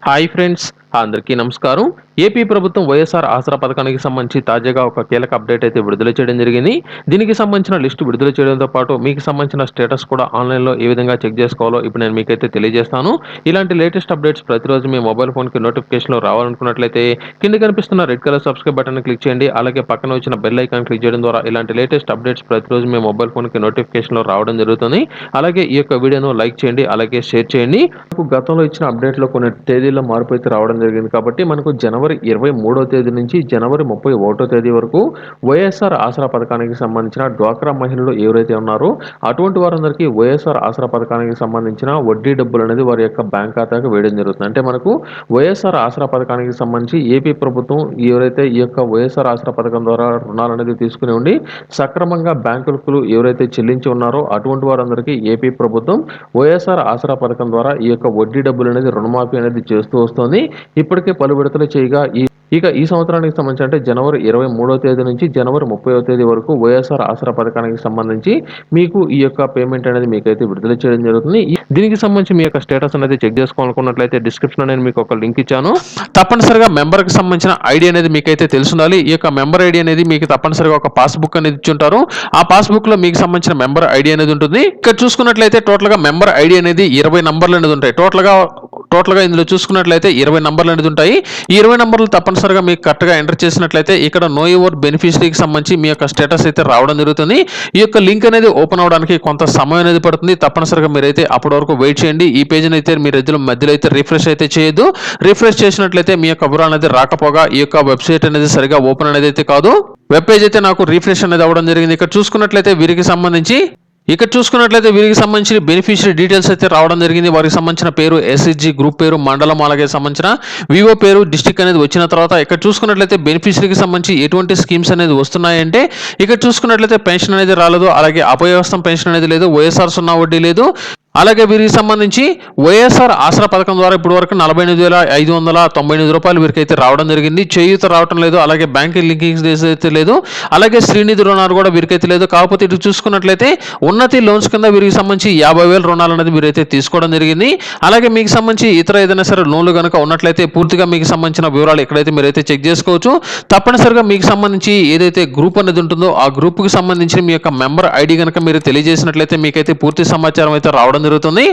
Hi friends, అందరికీ నమస్కారం. AP ప్రభుత్వం వైఎస్ఆర్ ఆసరా పథకానికి సంబంధించి తాజాగా ఒక కీలక అప్డేట్ అయితే విడుదల చేయడం జరిగింది. దీనికి సంబంధించిన లిస్టు విడుదల చేయడంతో పాటు మీకు సంబంధించిన స్టేటస్ కూడా ఆన్‌లైన్‌లో ఏ విధంగా చెక్ చేసుకోవాలో ఇప్పుడు నేను మీకైతే తెలియజేస్తాను. ఇలాంటి లేటెస్ట్ అప్డేట్స్ ప్రతిరోజు మీ మొబైల్ ఫోన్‌కి నోటిఫికేషన్‌లో రావాలనుకున్నట్లయితే కింద కనిపిస్తున్న రెడ్ కలర్ సబ్స్క్రైబ్ బటన్‌ని క్లిక్ చేయండి. అలాగే పక్కన వచ్చిన బెల్ ఐకాన్ క్లిక్ చేయడం ద్వారా ఇలాంటి లేటెస్ట్ అప్డేట్స్ ప్రతిరోజు మీ మొబైల్ ఫోన్‌కి నోటిఫికేషన్‌లో రావడం జరుగుతుంది. అలాగే ఈ యొక్క వీడియోను లైక్ చేయండి. అలాగే షేర్ చేయండి. గతంలో ఇచ్చిన అప్డేట్‌లో కొన్ని తేదీల్లో మార్పు అయితే రావడం జరిగింది కాబట్టి మనకు జనవరి 23వ తేదీ నుంచి జనవరి 31వ తేదీ వరకు వైఎస్ఆర్ ఆసరా పథకానికి సంబంధించిన డ్వాక్రా మహిళలు ఎవరైతే ఉన్నారో అటువంటి వారందరికీ వైఎస్ఆర్ ఆసరా పథకానికి సంబంధించిన వడ్డీ డబ్బులు అనేది వారి యొక్క బ్యాంక్ ఖాతాకు వేయడం జరుగుతుంది. అంటే మనకు వైఎస్ఆర్ ఆసరా పథకానికి సంబంధించి ఏపీ ప్రభుత్వం ఎవరైతే ఈ యొక్క వైఎస్ఆర్ ఆసరా పథకం ద్వారా రుణాలు అనేది తీసుకుని ఉండి సక్రమంగా బ్యాంకులకు ఎవరైతే చెల్లించి ఉన్నారో అటువంటి వారందరికీ ఏపీ ప్రభుత్వం వైఎస్ఆర్ ఆసరా పథకం ద్వారా ఈ యొక్క వడ్డీ డబ్బులు అనేది రుణమాఫీ అనేది చేస్తూ వస్తోంది. ఇప్పటికే పలు విడతలు చేయగా ఈ సంవత్సరానికి సంబంధించి అంటే జనవరి 23వ తేదీ నుంచి జనవరి 30వ తేదీ వరకు వైఎస్ఆర్ ఆసరా పథకానికి సంబంధించి మీకు ఈ యొక్క పేమెంట్ అనేది మీకైతే విడుదల చేయడం జరుగుతుంది. దీనికి సంబంధించి మీ యొక్క స్టేటస్ అనేది చెక్ చేసుకోవాలనుకున్నట్లయితే డిస్క్రిప్షన్ నేను మీకు ఒక లింక్ ఇచ్చాను. తప్పనిసరిగా మెంబర్కి సంబంధించిన ఐడి అనేది మీకైతే తెలుసుండాలి. ఈ యొక్క మెంబర్ ఐడి అనేది మీకు తప్పనిసరిగా ఒక పాస్బుక్ అనేది ఇచ్చుంటారు. ఆ పాస్బుక్ లో మీకు సంబంధించిన మెంబర్ ఐడి అనేది ఉంటుంది. ఇక్కడ చూసుకున్నట్లయితే టోటల్ గా మెంబర్ ఐడి అనేది 20 నంబర్లు అనేది ఉంటాయి. టోటల్ గా ఇందులో చూసుకున్నట్లయితే 20 నంబర్లు అనేది ఉంటాయి. ఈ 20 నంబర్లు తప్పనిసరిగా మీకు కరెక్ట్ గా ఎంటర్ చేసినట్లయితే ఇక్కడ నో యువర్ బెనిఫిషరీకి సంబంధించి మీ యొక్క స్టేటస్ అయితే రావడం జరుగుతుంది. ఈ యొక్క లింక్ అనేది ఓపెన్ అవడానికి కొంత సమయం అనేది పడుతుంది. తప్పనిసరిగా మీరైతే అప్పటి వరకు వెయిట్ చేయండి. ఈ పేజీని అయితే మీరు మధ్యలో అయితే రిఫ్రెష్ అయితే చేయొద్దు. రిఫ్రెష్ చేసినట్లయితే మీ యొక్క వివరాలు అనేది రాకపోగా ఈ యొక్క వెబ్సైట్ అనేది సరిగా ఓపెన్ అనేది అయితే కాదు. వెబ్ పేజ్ అయితే నాకు రిఫ్రెష్ అనేది అవ్వడం జరిగింది. ఇక్కడ చూసుకున్నట్లయితే వీరికి సంబంధించి బెనిఫిషియరీ డీటెయిల్స్ అయితే రావడం జరిగింది. వారికి సంబంధించిన పేరు, ఎస్హెచ్జి గ్రూప్ పేరు, మండలం, అలాగే సంబంధించిన వివో పేరు, డిస్ట్రిక్ట్ అనేది వచ్చిన తర్వాత ఇక్కడ చూసుకున్నట్లయితే బెనిఫిషరీకి సంబంధించి ఎటువంటి స్కీమ్స్ అనేది వస్తున్నాయంటే ఇక్కడ చూసుకున్నట్లయితే పెన్షన్ అనేది రాలేదు. అలాగే అభయహస్తం పెన్షన్ అనేది లేదు. వైఎస్ఆర్ సున్నా వడ్డీ లేదు. అలాగే వీరికి సంబంధించి వైఎస్ఆర్ ఆసరా పథకం ద్వారా ఇప్పటి వరకు 48,598 రూపాయలు వీరికైతే రావడం జరిగింది. చేయూత రావడం లేదు. అలాగే బ్యాంక్ లింకింగ్ అయితే లేదు. అలాగే శ్రీనిధి రుణాలు కూడా వీరికైతే లేదు. కాకపోతే ఇటు చూసుకున్నట్లయితే ఉన్నతి లోన్స్ కింద వీరికి సంబంధించి 50,000 రుణాలు అనేది వీరైతే తీసుకోవడం జరిగింది. అలాగే మీకు సంబంధించి ఇతర ఏదైనా సరే లోన్లు కనుక ఉన్నట్లయితే పూర్తిగా మీకు సంబంధించిన వివరాలు ఎక్కడైతే మీరైతే చెక్ చేసుకోవచ్చు. తప్పనిసరిగా మీకు సంబంధించి ఏదైతే గ్రూప్ అనేది ఉంటుందో ఆ గ్రూప్కి సంబంధించి మీ యొక్క మెంబర్ ఐడి కనుక మీరు తెలియజేసినట్లయితే మీకైతే పూర్తి సమాచారం అయితే రావడం జరుగుతుంది.